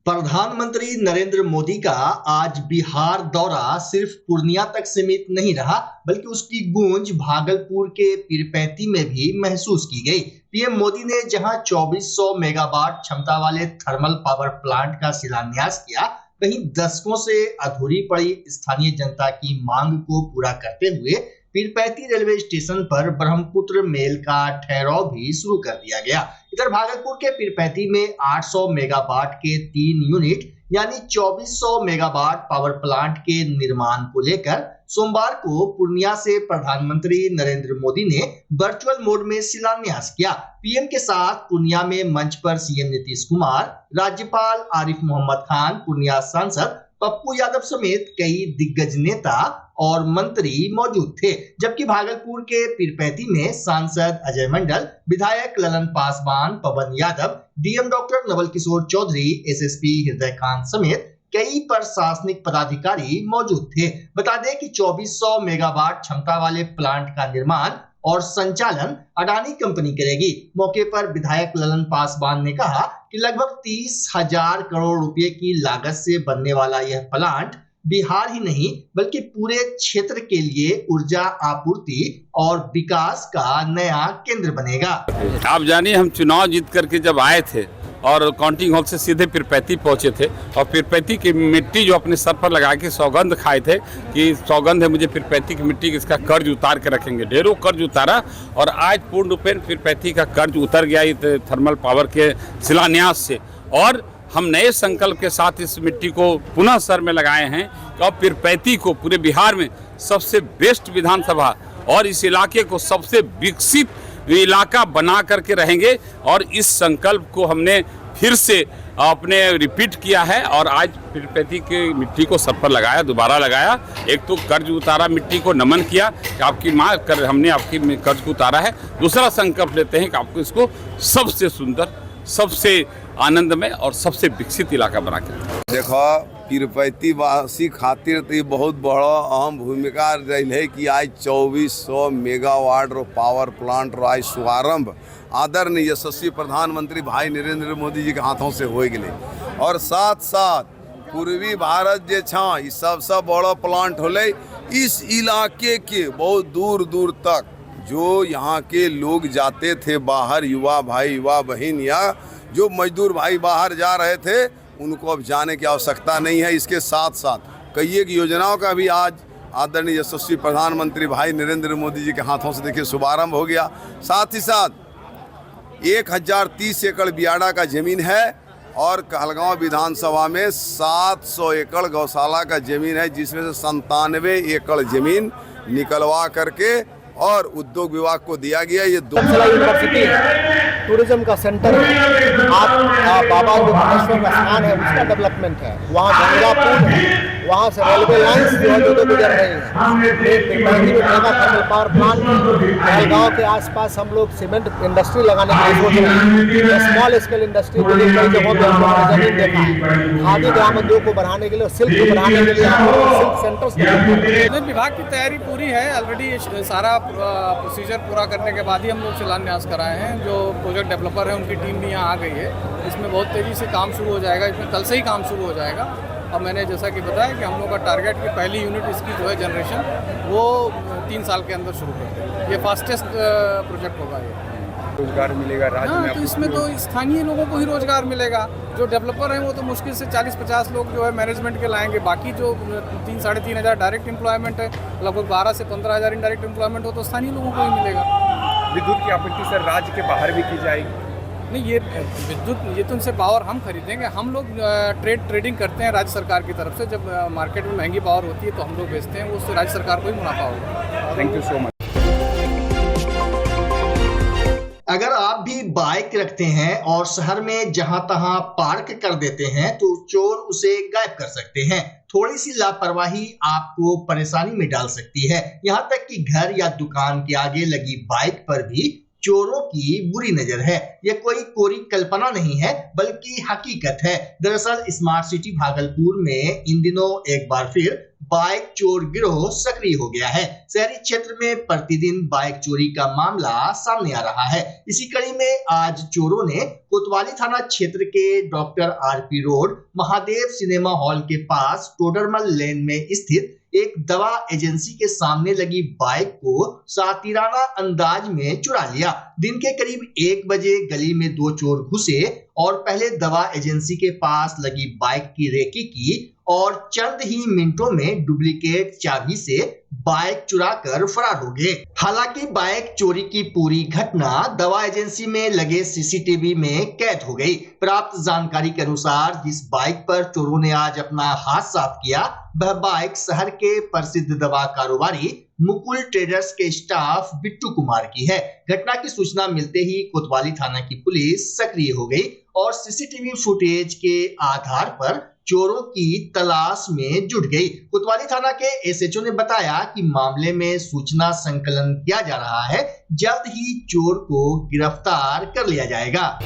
प्रधानमंत्री नरेंद्र मोदी का आज बिहार दौरा सिर्फ पूर्णिया तक सीमित नहीं रहा, बल्कि उसकी गूंज भागलपुर के पीरपैंती में भी महसूस की गई। पीएम मोदी ने जहां 2400 मेगावाट क्षमता वाले थर्मल पावर प्लांट का शिलान्यास किया, वहीं दशकों से अधूरी पड़ी स्थानीय जनता की मांग को पूरा करते हुए पीरपैंती रेलवे स्टेशन पर ब्रह्मपुत्र मेल का ठहराव भी शुरू कर दिया गया। इधर भागलपुर के पीरपैंती में 800 मेगावाट के 3 यूनिट यानी 2400 मेगावाट पावर प्लांट के निर्माण को लेकर सोमवार को पूर्णिया से प्रधानमंत्री नरेंद्र मोदी ने वर्चुअल मोड में शिलान्यास किया। पीएम के साथ पूर्णिया में मंच पर सीएम नीतीश कुमार, राज्यपाल आरिफ मोहम्मद खान, पूर्णिया सांसद पप्पू यादव समेत कई दिग्गज नेता और मंत्री मौजूद थे, जबकि भागलपुर के पीरपैंती में सांसद अजय मंडल, विधायक ललन पासवान, पवन Yadav, DM doctor Naval Kishore Chaudhary, SSP Hridaykant समेत कई प्रशासनिक पदाधिकारी मौजूद थे। बता दें कि 2400 मेगावाट क्षमता वाले प्लांट का निर्माण और संचालन अडानी कंपनी करेगी। मौके पर विधायक ललन पासवान ने कहा कि लगभग 30,000 करोड़ रुपए की लागत से बनने वाला यह प्लांट बिहार ही नहीं बल्कि पूरे क्षेत्र के लिए ऊर्जा आपूर्ति और विकास का नया केंद्र बनेगा। आप जानिए, हम चुनाव जीत करके जब आए थे और काउंटिंग हॉल से सीधे पीरपैंती पहुंचे थे और पीरपैंती की मिट्टी जो अपने सर पर लगा के सौगंध खाए थे कि सौगंध है मुझे पीरपैंती की मिट्टी, इसका कर्ज उतार के रखेंगे। ढेरों कर्ज उतारा और आज पूर्ण रूपेण पीरपैंती का कर्ज उतर गया थर्मल पावर के शिलान्यास से। और हम नए संकल्प के साथ इस मिट्टी को पुनः सर में लगाए हैं कि अब पीरपैंती को पूरे बिहार में सबसे बेस्ट विधानसभा और इस इलाके को सबसे विकसित इलाका बना करके रहेंगे। और इस संकल्प को हमने फिर से अपने रिपीट किया है और आज पीरपैंती की मिट्टी को सर पर लगाया, दोबारा लगाया। एक तो कर्ज उतारा, मिट्टी को नमन किया कि आपकी माँ कर हमने आपकी कर्ज को उतारा है। दूसरा संकल्प लेते हैं कि आपको इसको सबसे सुंदर, सबसे आनंदमय और सबसे विकसित इलाका बना के देखो। पीरपैंती वासी खातिर तो ये बहुत बड़ा अहम भूमिका रही है कि आज 2400 मेगावाट रो पावर प्लांट रो आज शुभारंभ आदरणीय यशस्वी प्रधानमंत्री भाई नरेंद्र मोदी जी के हाथों से हो गए। और साथ साथ पूर्वी भारत जे छा ये सबसे बड़ा प्लांट होले। इस इलाके के बहुत दूर दूर तक जो यहाँ के लोग जाते थे बाहर, युवा भाई युवा बहन या जो मजदूर भाई बाहर जा रहे थे, उनको अब जाने की आवश्यकता नहीं है। इसके साथ साथ कई एक योजनाओं का भी आज आदरणीय यशस्वी प्रधानमंत्री भाई नरेंद्र मोदी जी के हाथों से देखिए शुभारंभ हो गया। साथ ही साथ 1030 एकड़ बियाड़ा का जमीन है और कहलगांव विधानसभा में 700 एकड़ गौशाला का जमीन है, जिसमें से 97 एकड़ जमीन निकलवा करके और उद्योग विभाग को दिया गया। ये यूनिवर्सिटी है, टूरिज्म का सेंटर है, आप बाबा दुर्गेश्वर का स्थान है, उसका डेवलपमेंट है। वहाँ गंगा पुल है, वहाँ से रेलवे लाइन्स जो है जो गुजर रही है। Mega thermal power plant Kahalgaon के आसपास हम लोग सीमेंट इंडस्ट्री लगाने की सोच रहे हैं। स्मॉल स्केल इंडस्ट्री के लिए कई जगहों पर जमीन देखा है। खादी ग्राम उद्योग को बढ़ाने के लिए, सिल्क को बढ़ाने के लिए सिल्क सेंटर्स। विभाग की तैयारी पूरी है, ऑलरेडी सारा प्रोसीजर पूरा करने के बाद ही हम लोग शिलान्यास कराए हैं। जो प्रोजेक्ट डेवलपर है उनकी टीम भी यहाँ आ गई है। इसमें बहुत तेज़ी से काम शुरू हो जाएगा, इसमें कल से ही काम शुरू हो जाएगा। और मैंने जैसा कि बताया कि हम लोग का टारगेट की पहली यूनिट इसकी जो है जनरेशन वो 3 साल के अंदर शुरू कर दें। ये फास्टेस्ट प्रोजेक्ट होगा। ये रोजगार मिलेगा राज्य में? तो इसमें तो स्थानीय लोगों को ही रोजगार मिलेगा। जो डेवलपर हैं वो तो मुश्किल से 40-50 लोग जो है मैनेजमेंट के लाएंगे। बाकी जो 3-3.5 हज़ार डायरेक्ट एम्प्लॉयमेंट है, लगभग 12 से 15 हज़ार इनडायरेक्ट एम्प्लॉयमेंट हो तो स्थानीय लोगों को ही मिलेगा। विद्युत की आपूर्ति सर राज्य के बाहर भी की जाएगी? नहीं, ये विद्युत ये तो उनसे पावर हम खरीदेंगे। हम लोग ट्रेडिंग करते हैं राज्य सरकार की तरफ से। जब मार्केट में महंगी पावर होती है तो हम लोग बेचते हैं, वो उससे राज्य सरकार को ही मुनाफा होगा। Thank you so much. अगर आप भी बाइक रखते हैं और शहर में जहां तहां पार्क कर देते हैं तो चोर उसे गायब कर सकते हैं। थोड़ी सी लापरवाही आपको परेशानी में डाल सकती है। यहाँ तक कि घर या दुकान के आगे लगी बाइक पर भी चोरों की बुरी नजर है। यह कोई कोरी कल्पना नहीं है बल्कि हकीकत है। दरअसल स्मार्ट सिटी भागलपुर में इन दिनों एक बार फिर बाइक चोर गिरोह सक्रिय हो गया है। शहरी क्षेत्र में प्रतिदिन बाइक चोरी का मामला सामने आ रहा है। इसी कड़ी में आज चोरों ने कोतवाली थाना क्षेत्र के doctor RP road Mahadev cinema hall के पास टोडरमल लेन में स्थित एक दवा एजेंसी के सामने लगी बाइक को सातिराना अंदाज में चुरा लिया। दिन के करीब 1 बजे गली में 2 चोर घुसे और पहले दवा एजेंसी के पास लगी बाइक की रेकी की और चंद ही मिनटों में डुप्लीकेट चाबी से बाइक चुराकर फरार हो गए। हालांकि बाइक चोरी की पूरी घटना दवा एजेंसी में लगे सीसीटीवी में कैद हो गई। प्राप्त जानकारी के अनुसार जिस बाइक पर चोरों ने आज अपना हाथ साफ किया वह बाइक शहर के प्रसिद्ध दवा कारोबारी मुकुल ट्रेडर्स के स्टाफ बिट्टू कुमार की है। घटना की सूचना मिलते ही कोतवाली थाना की पुलिस सक्रिय हो गई और सीसीटीवी फुटेज के आधार पर चोरों की तलाश में जुट गई। कोतवाली थाना के एसएचओ ने बताया कि मामले में सूचना संकलन किया जा रहा है। जल्द ही चोर को गिरफ्तार कर लिया जाएगा।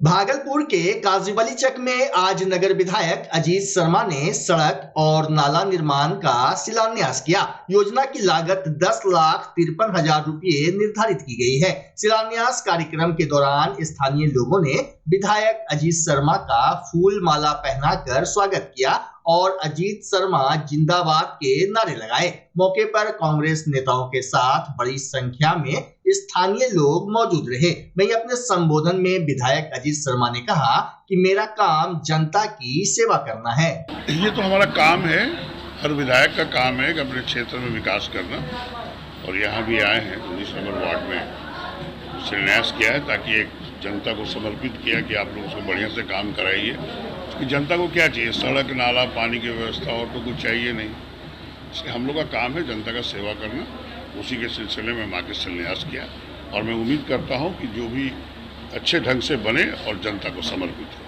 भागलपुर के काजीवली चक में आज नगर विधायक अजीत शर्मा ने सड़क और नाला निर्माण का शिलान्यास किया। योजना की लागत 10,53,000 रुपये निर्धारित की गई है। शिलान्यास कार्यक्रम के दौरान स्थानीय लोगों ने विधायक अजीत शर्मा का फूल माला पहनाकर स्वागत किया और अजीत शर्मा जिंदाबाद के नारे लगाए। मौके पर कांग्रेस नेताओं के साथ बड़ी संख्या में स्थानीय लोग मौजूद रहे। वहीं अपने संबोधन में विधायक अजीत शर्मा ने कहा कि मेरा काम जनता की सेवा करना है। ये तो हमारा काम है, हर विधायक का काम है कि अपने क्षेत्र में विकास करना। और यहाँ भी आए हैं 19 नंबर वार्ड में शिलान्यास किया है ताकि एक जनता को समर्पित किया कि आप लोग उसको बढ़िया से काम कराइए। कि जनता को क्या चाहिए, सड़क नाला पानी की व्यवस्था, और तो कुछ चाहिए नहीं। इसलिए हम लोग का काम है जनता का सेवा करना। उसी के सिलसिले में हम आके शिलान्यास किया और मैं उम्मीद करता हूं कि जो भी अच्छे ढंग से बने और जनता को समर्पित हो।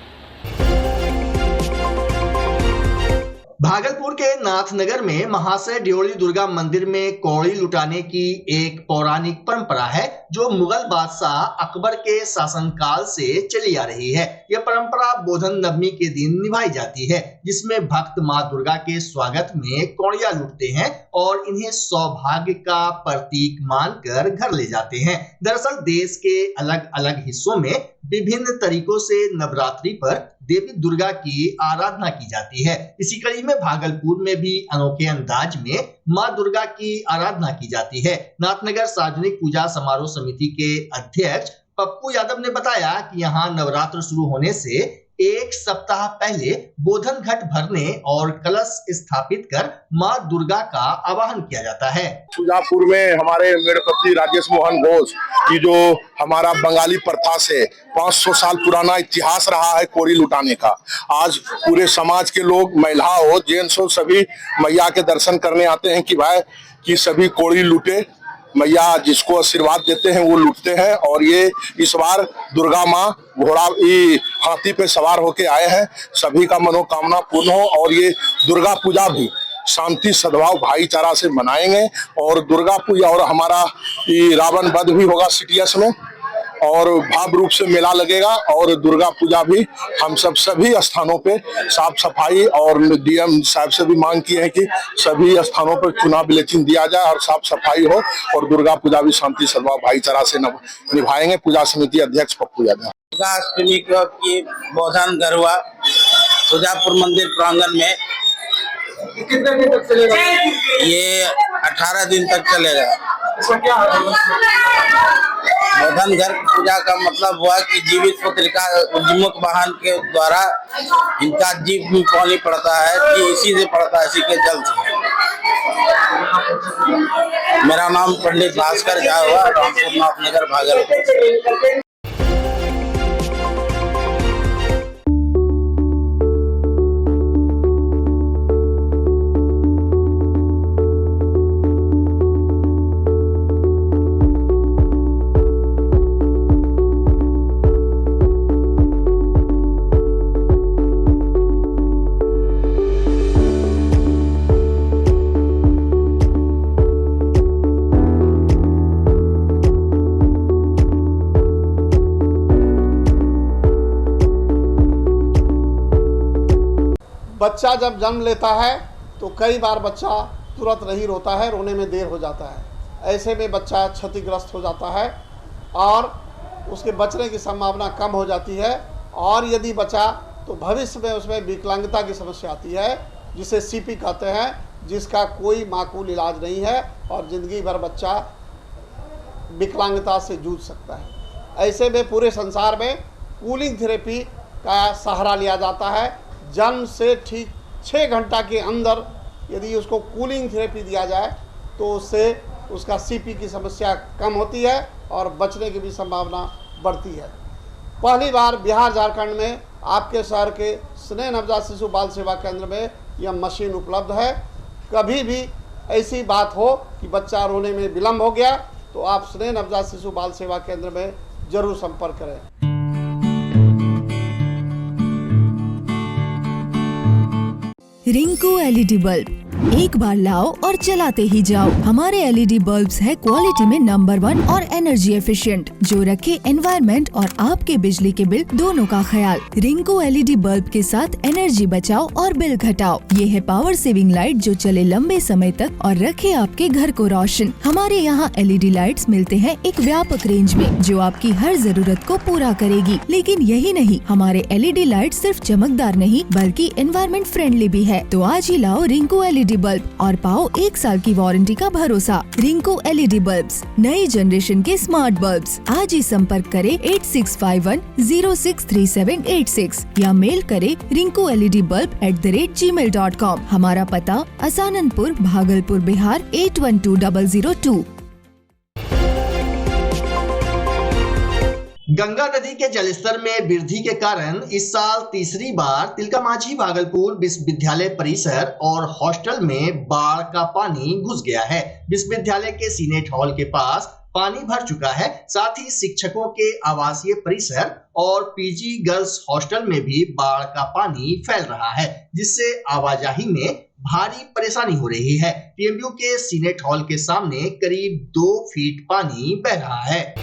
भागलपुर के नाथनगर में महाशय ड्योली दुर्गा मंदिर में कौड़ी लुटाने की एक पौराणिक परंपरा है जो मुगल बादशाह अकबर के शासनकाल से चली आ रही है। यह परंपरा बोधन नवमी के दिन निभाई जाती है, जिसमें भक्त मां दुर्गा के स्वागत में कौड़ियां लूटते हैं और इन्हें सौभाग्य का प्रतीक मानकर घर ले जाते हैं। दरअसल देश के अलग अलग हिस्सों में विभिन्न तरीकों से नवरात्रि पर देवी दुर्गा की आराधना की जाती है। इसी कड़ी में भागलपुर में भी अनोखे अंदाज में मां दुर्गा की आराधना की जाती है। नाथनगर सार्वजनिक पूजा समारोह समिति के अध्यक्ष पप्पू यादव ने बताया कि यहाँ नवरात्र शुरू होने से 1 सप्ताह पहले बोधन घट भरने और कलश स्थापित कर मां दुर्गा का आवाहन किया जाता है। सुजापुर में हमारे मेड़पति राजेश मोहन घोष की जो हमारा बंगाली प्रथा से 500 साल पुराना इतिहास रहा है कोड़ी लुटाने का। आज पूरे समाज के लोग, महिला हो जेंट्स हो, सभी मैया के दर्शन करने आते हैं कि भाई कि सभी कोड़ी लूटे। मैया जिसको आशीर्वाद देते हैं वो लूटते हैं। और ये इस बार दुर्गा माँ घोड़ा हाथी पे सवार होके आए हैं। सभी का मनोकामना पूर्ण हो और ये दुर्गा पूजा भी शांति सद्भाव भाईचारा से मनाएंगे। और दुर्गा पूजा और हमारा रावण वध भी होगा सिटियस में और भाव रूप से मेला लगेगा। और दुर्गा पूजा भी हम सब सभी स्थानों पे साफ सफाई और डीएम साहब से भी मांग की है कि सभी स्थानों पर चुनाव ब्लीचिंग दिया जाए और साफ सफाई हो और दुर्गा पूजा भी शांति सद्भाव भाईचारा से निभाएंगे। पूजा समिति अध्यक्ष पप्पू यादव। दुर्गा अष्टमी की बोधन गरुआ सुजापुर मंदिर प्रांगण में कितने दिन तक चलेगा? ये 18 दिन तक चलेगा। बोधन घर पूजा का मतलब हुआ कि जीवित पुत्रिका उद्यमुख वाहन के द्वारा इनका जीव भी पानी पड़ता है कि इसी से पड़ता है, इसी के जल से। मेरा नाम पंडित भास्कर झा हुआ, रामपुर नाथनगर भागलपुर। बच्चा जब जन्म लेता है तो कई बार बच्चा तुरंत नहीं रोता है, रोने में देर हो जाता है। ऐसे में बच्चा क्षतिग्रस्त हो जाता है और उसके बचने की संभावना कम हो जाती है, और यदि बचा तो भविष्य में उसमें विकलांगता की समस्या आती है, जिसे सीपी कहते हैं, जिसका कोई माकूल इलाज नहीं है और ज़िंदगी भर बच्चा विकलांगता से जूझ सकता है। ऐसे में पूरे संसार में कूलिंग थेरेपी का सहारा लिया जाता है। जन्म से ठीक 6 घंटा के अंदर यदि उसको कूलिंग थेरेपी दिया जाए तो उससे उसका सीपी की समस्या कम होती है और बचने की भी संभावना बढ़ती है। पहली बार बिहार झारखंड में आपके शहर के स्नेह नवजात शिशु बाल सेवा केंद्र में यह मशीन उपलब्ध है। कभी भी ऐसी बात हो कि बच्चा रोने में विलम्ब हो गया तो आप स्नेह नवजात शिशु बाल सेवा केंद्र में जरूर संपर्क करें। रिंकू एलईडी बल्ब एक बार लाओ और चलाते ही जाओ। हमारे एलईडी बल्ब्स है क्वालिटी में नंबर 1 और एनर्जी एफिशिएंट, जो रखे एनवायरनमेंट और आपके बिजली के बिल दोनों का ख्याल। रिंकू एलईडी बल्ब के साथ एनर्जी बचाओ और बिल घटाओ। ये है पावर सेविंग लाइट जो चले लंबे समय तक और रखे आपके घर को रोशन। हमारे यहाँ एलईडी लाइट्स मिलते हैं एक व्यापक रेंज में जो आपकी हर जरूरत को पूरा करेगी। लेकिन यही नहीं, हमारे एलईडी लाइट सिर्फ चमकदार नहीं बल्कि एनवायरनमेंट फ्रेंडली भी है। तो आज ही लाओ रिंकू एलईडी बल्ब और पाओ 1 साल की वारंटी का भरोसा। रिंकू एलईडी बल्ब्स, नई जनरेशन के स्मार्ट बल्ब्स। आज ही संपर्क करें 8651063786 या मेल करें rinku.led.bulb@gmail.com। हमारा पता असाननपुर, भागलपुर, बिहार 812002। गंगा नदी के जलस्तर में वृद्धि के कारण इस साल तीसरी बार तिलकामाझी भागलपुर विश्वविद्यालय परिसर और हॉस्टल में बाढ़ का पानी घुस गया है। विश्वविद्यालय के सीनेट हॉल के पास पानी भर चुका है। साथ ही शिक्षकों के आवासीय परिसर और पीजी गर्ल्स हॉस्टल में भी बाढ़ का पानी फैल रहा है, जिससे आवाजाही में भारी परेशानी हो रही है। टीएमयू के सीनेट हॉल के सामने करीब 2 फीट पानी बह रहा है।